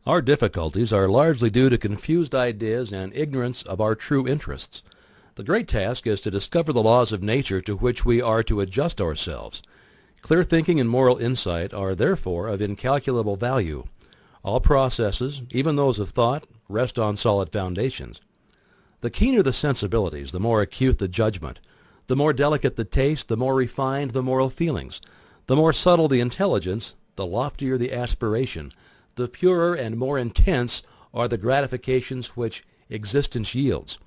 Our difficulties are largely due to confused ideas and ignorance of our true interests. The great task is to discover the laws of nature to which we are to adjust ourselves. Clear thinking and moral insight are therefore of incalculable value. All processes, even those of thought, rest on solid foundations. The keener the sensibilities, the more acute the judgment. The more delicate the taste, the more refined the moral feelings. The more subtle the intelligence, the loftier the aspiration. The purer and more intense are the gratifications which existence yields.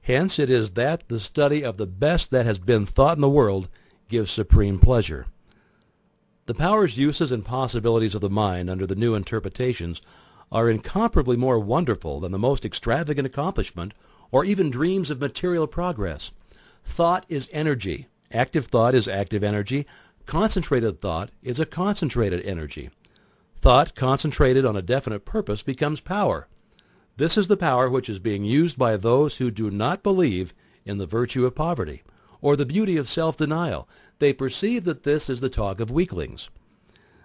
Hence it is that the study of the best that has been thought in the world gives supreme pleasure. The powers, uses, and possibilities of the mind under the new interpretations are incomparably more wonderful than the most extravagant accomplishment or even dreams of material progress. Thought is energy. Active thought is active energy. Concentrated thought is a concentrated energy. Thought concentrated on a definite purpose becomes power. This is the power which is being used by those who do not believe in the virtue of poverty or the beauty of self-denial. They perceive that this is the talk of weaklings.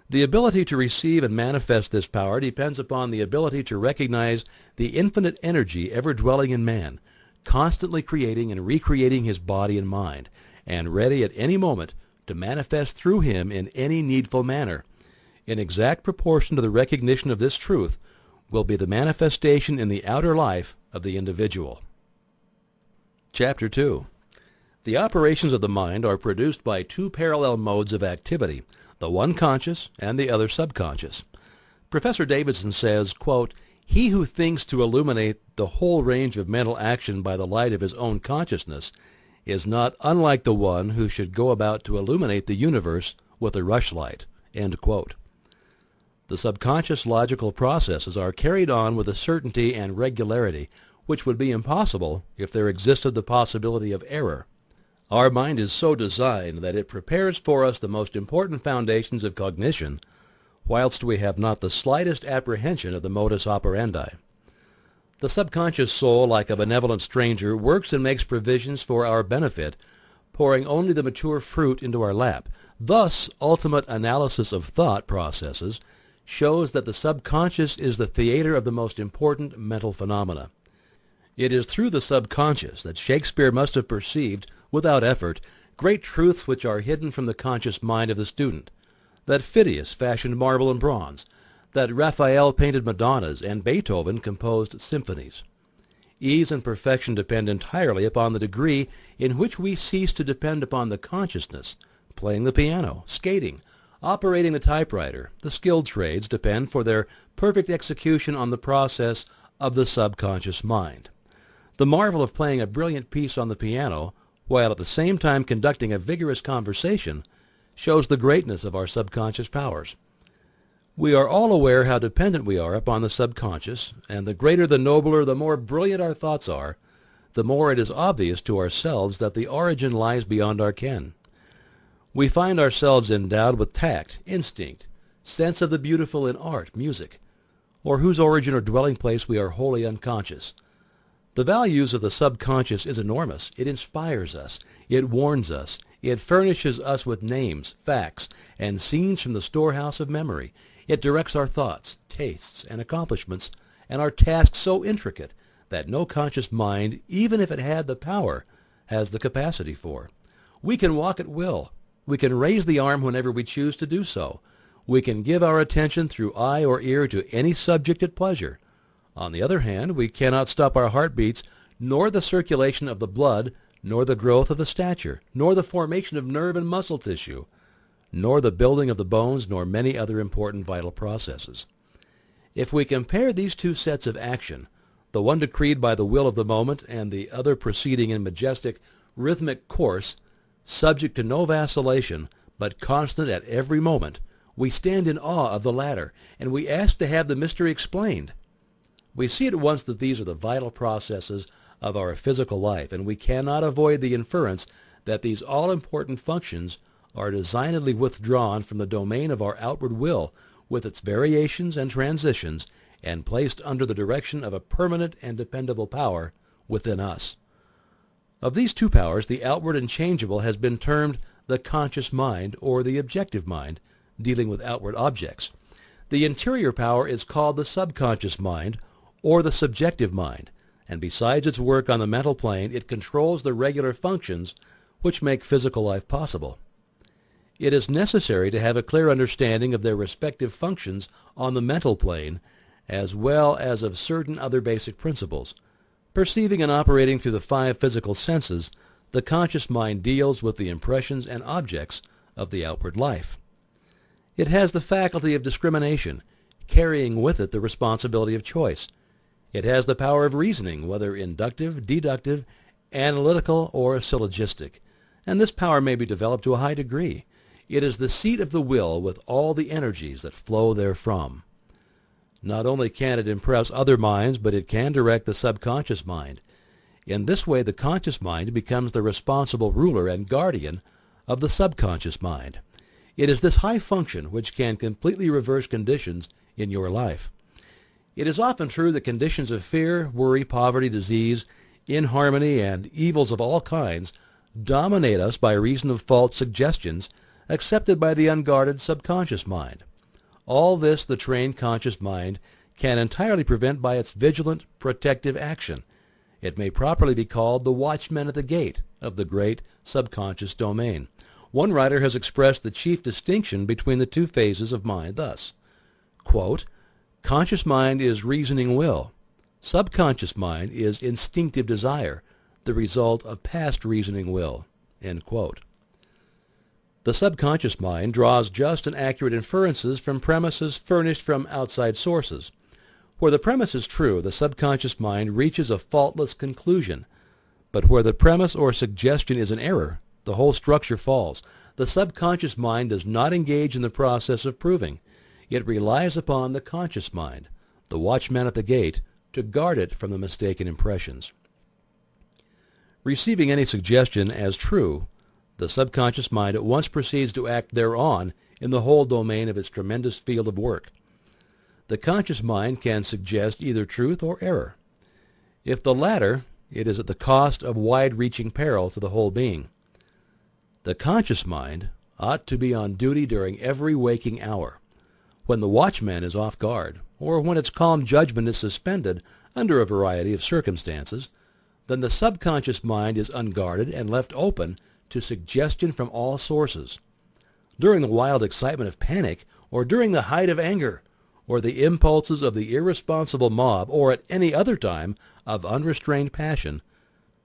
The ability to receive and manifest this power depends upon the ability to recognize the infinite energy ever dwelling in man, constantly creating and recreating his body and mind, and ready at any moment to manifest through him in any needful manner. In exact proportion to the recognition of this truth will be the manifestation in the outer life of the individual. Chapter 2. The operations of the mind are produced by two parallel modes of activity, the one conscious and the other subconscious. Professor Davidson says, quote, "He who thinks to illuminate the whole range of mental action by the light of his own consciousness is not unlike the one who should go about to illuminate the universe with a rushlight." End quote. The subconscious logical processes are carried on with a certainty and regularity which would be impossible if there existed the possibility of error. Our mind is so designed that it prepares for us the most important foundations of cognition, whilst we have not the slightest apprehension of the modus operandi. The subconscious soul, like a benevolent stranger, works and makes provisions for our benefit, pouring only the mature fruit into our lap. Thus, ultimate analysis of thought processes shows that the subconscious is the theater of the most important mental phenomena. It is through the subconscious that Shakespeare must have perceived, without effort, great truths which are hidden from the conscious mind of the student, that Phidias fashioned marble and bronze, that Raphael painted Madonnas, and Beethoven composed symphonies. Ease and perfection depend entirely upon the degree in which we cease to depend upon the consciousness. Playing the piano, skating, operating the typewriter, the skilled trades depend for their perfect execution on the process of the subconscious mind. The marvel of playing a brilliant piece on the piano, while at the same time conducting a vigorous conversation, shows the greatness of our subconscious powers. We are all aware how dependent we are upon the subconscious, and the greater, the nobler, the more brilliant our thoughts are, the more it is obvious to ourselves that the origin lies beyond our ken. We find ourselves endowed with tact, instinct, sense of the beautiful in art, music, or whose origin or dwelling place we are wholly unconscious. The values of the subconscious is enormous. It inspires us. It warns us. It furnishes us with names, facts, and scenes from the storehouse of memory. It directs our thoughts, tastes, and accomplishments, and our tasks so intricate that no conscious mind, even if it had the power, has the capacity for. We can walk at will. We can raise the arm whenever we choose to do so. We can give our attention through eye or ear to any subject at pleasure. On the other hand, we cannot stop our heartbeats, nor the circulation of the blood, nor the growth of the stature, nor the formation of nerve and muscle tissue, nor the building of the bones, nor many other important vital processes. If we compare these two sets of action, the one decreed by the will of the moment and the other proceeding in majestic, rhythmic course, subject to no vacillation, but constant at every moment, we stand in awe of the latter, and we ask to have the mystery explained. We see at once that these are the vital processes of our physical life, and we cannot avoid the inference that these all-important functions are designedly withdrawn from the domain of our outward will, with its variations and transitions, and placed under the direction of a permanent and dependable power within us. Of these two powers, the outward and changeable has been termed the conscious mind, or the objective mind, dealing with outward objects. The interior power is called the subconscious mind or the subjective mind, and besides its work on the mental plane, it controls the regular functions which make physical life possible. It is necessary to have a clear understanding of their respective functions on the mental plane, as well as of certain other basic principles. Perceiving and operating through the 5 physical senses, the conscious mind deals with the impressions and objects of the outward life. It has the faculty of discrimination, carrying with it the responsibility of choice. It has the power of reasoning, whether inductive, deductive, analytical, or syllogistic, and this power may be developed to a high degree. It is the seat of the will with all the energies that flow therefrom. Not only can it impress other minds, but it can direct the subconscious mind. In this way, the conscious mind becomes the responsible ruler and guardian of the subconscious mind. It is this high function which can completely reverse conditions in your life. It is often true that conditions of fear, worry, poverty, disease, inharmony, and evils of all kinds dominate us by reason of false suggestions accepted by the unguarded subconscious mind. All this the trained conscious mind can entirely prevent by its vigilant, protective action. It may properly be called the watchman at the gate of the great subconscious domain. One writer has expressed the chief distinction between the 2 phases of mind thus, quote, "Conscious mind is reasoning will. Subconscious mind is instinctive desire, the result of past reasoning will." End quote. The subconscious mind draws just and accurate inferences from premises furnished from outside sources. Where the premise is true, the subconscious mind reaches a faultless conclusion. But where the premise or suggestion is an error, the whole structure falls. The subconscious mind does not engage in the process of proving. It relies upon the conscious mind, the watchman at the gate, to guard it from the mistaken impressions. Receiving any suggestion as true, the subconscious mind at once proceeds to act thereon in the whole domain of its tremendous field of work. The conscious mind can suggest either truth or error. If the latter, it is at the cost of wide-reaching peril to the whole being. The conscious mind ought to be on duty during every waking hour. When the watchman is off guard, or when its calm judgment is suspended under a variety of circumstances, then the subconscious mind is unguarded and left open to suggestion from all sources. During the wild excitement of panic, or during the height of anger, or the impulses of the irresponsible mob, or at any other time of unrestrained passion,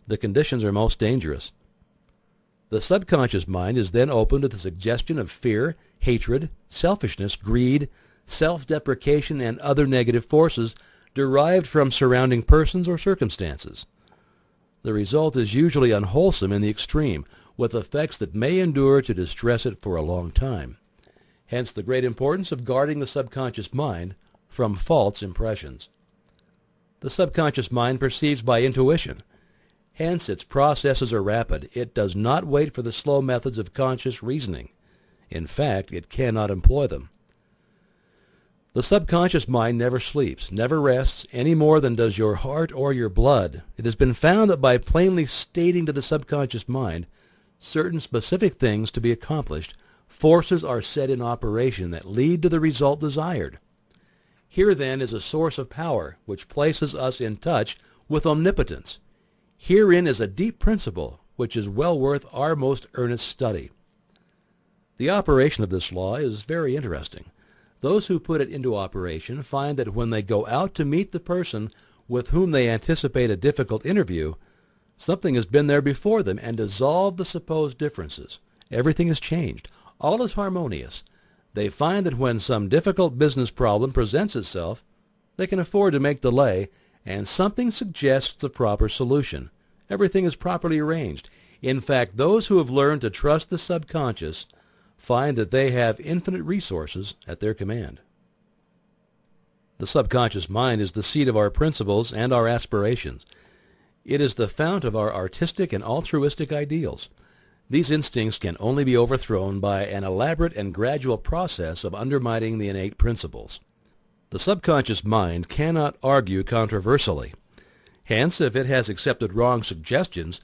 the conditions are most dangerous. The subconscious mind is then open to the suggestion of fear, hatred, selfishness, greed, self-deprecation, and other negative forces derived from surrounding persons or circumstances. The result is usually unwholesome in the extreme, with effects that may endure to distress it for a long time. Hence the great importance of guarding the subconscious mind from false impressions. The subconscious mind perceives by intuition. Hence its processes are rapid. It does not wait for the slow methods of conscious reasoning. In fact, it cannot employ them. The subconscious mind never sleeps, never rests, any more than does your heart or your blood. It has been found that by plainly stating to the subconscious mind certain specific things to be accomplished, forces are set in operation that lead to the result desired. Here then is a source of power which places us in touch with omnipotence. Herein is a deep principle which is well worth our most earnest study. The operation of this law is very interesting. Those who put it into operation find that when they go out to meet the person with whom they anticipate a difficult interview, something has been there before them and dissolved the supposed differences. Everything is changed. All is harmonious. They find that when some difficult business problem presents itself, they can afford to make delay, and something suggests the proper solution. Everything is properly arranged. In fact, those who have learned to trust the subconscious find that they have infinite resources at their command. The subconscious mind is the seat of our principles and our aspirations. It is the fount of our artistic and altruistic ideals. These instincts can only be overthrown by an elaborate and gradual process of undermining the innate principles. The subconscious mind cannot argue controversially. Hence, if it has accepted wrong suggestions,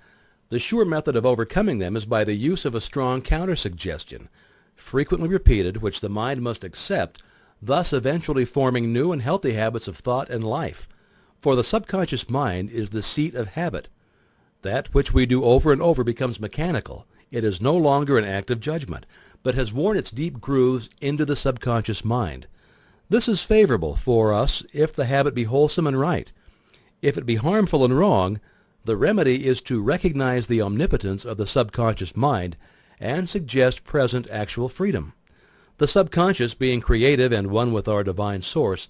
the sure method of overcoming them is by the use of a strong counter-suggestion, frequently repeated, which the mind must accept thus eventually forming new and healthy habits of thought and life. For the subconscious mind is the seat of habit. That which we do over and over becomes mechanical. It is no longer an act of judgment, but has worn its deep grooves into the subconscious mind. This is favorable for us if the habit be wholesome and right. If it be harmful and wrong, the remedy is to recognize the omnipotence of the subconscious mind and suggest present actual freedom. The subconscious, being creative and one with our divine source,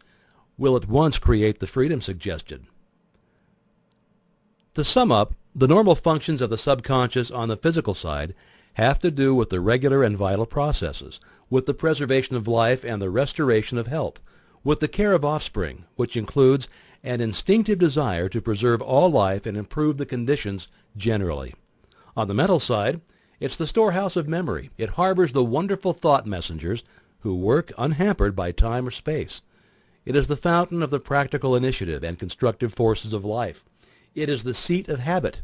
will at once create the freedom suggested. To sum up, the normal functions of the subconscious on the physical side have to do with the regular and vital processes, with the preservation of life and the restoration of health, with the care of offspring, which includes an instinctive desire to preserve all life and improve the conditions generally. On the mental side, it's the storehouse of memory. It harbors the wonderful thought messengers who work unhampered by time or space. It is the fountain of the practical initiative and constructive forces of life. It is the seat of habit.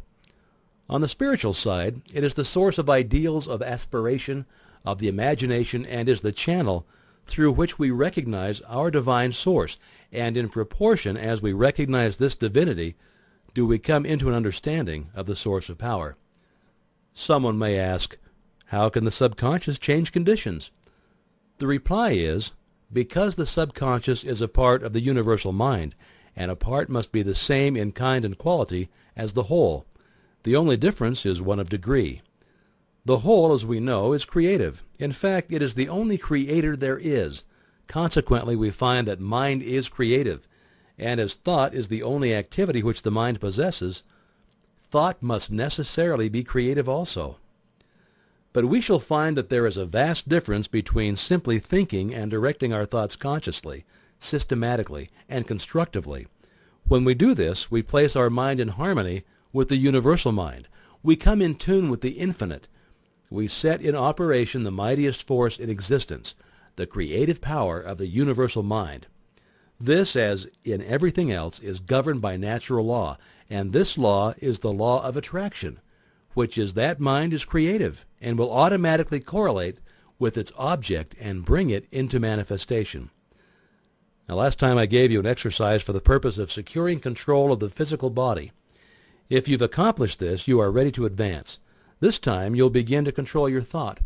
On the spiritual side, it is the source of ideals, of aspiration, of the imagination, and is the channel through which we recognize our divine source, and in proportion as we recognize this divinity, do we come into an understanding of the source of power. Someone may ask, how can the subconscious change conditions? The reply is, because the subconscious is a part of the universal mind, and a part must be the same in kind and quality as the whole. The only difference is one of degree. The whole, as we know, is creative. In fact, it is the only creator there is. Consequently, we find that mind is creative, and as thought is the only activity which the mind possesses, thought must necessarily be creative also. But we shall find that there is a vast difference between simply thinking and directing our thoughts consciously, systematically, and constructively. When we do this, we place our mind in harmony with the universal mind. We come in tune with the infinite. We set in operation the mightiest force in existence, the creative power of the universal mind. This, as in everything else, is governed by natural law, and this law is the law of attraction, which is that mind is creative and will automatically correlate with its object and bring it into manifestation. Now, last time I gave you an exercise for the purpose of securing control of the physical body. If you've accomplished this, you are ready to advance. This time you'll begin to control your thought.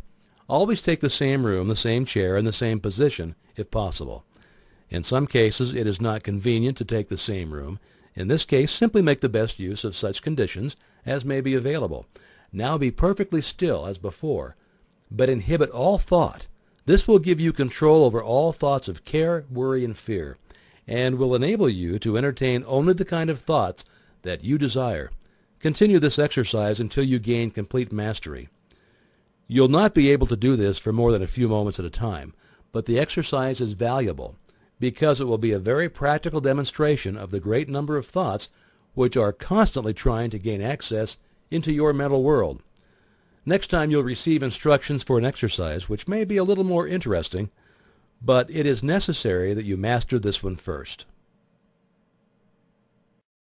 Always take the same room, the same chair, and the same position, if possible. In some cases it is not convenient to take the same room. In this case, simply make the best use of such conditions as may be available. Now be perfectly still as before, but inhibit all thought. This will give you control over all thoughts of care, worry, and fear, and will enable you to entertain only the kind of thoughts that you desire. Continue this exercise until you gain complete mastery. You'll not be able to do this for more than a few moments at a time, but the exercise is valuable because it will be a very practical demonstration of the great number of thoughts which are constantly trying to gain access into your mental world. Next time you'll receive instructions for an exercise which may be a little more interesting, but it is necessary that you master this one first.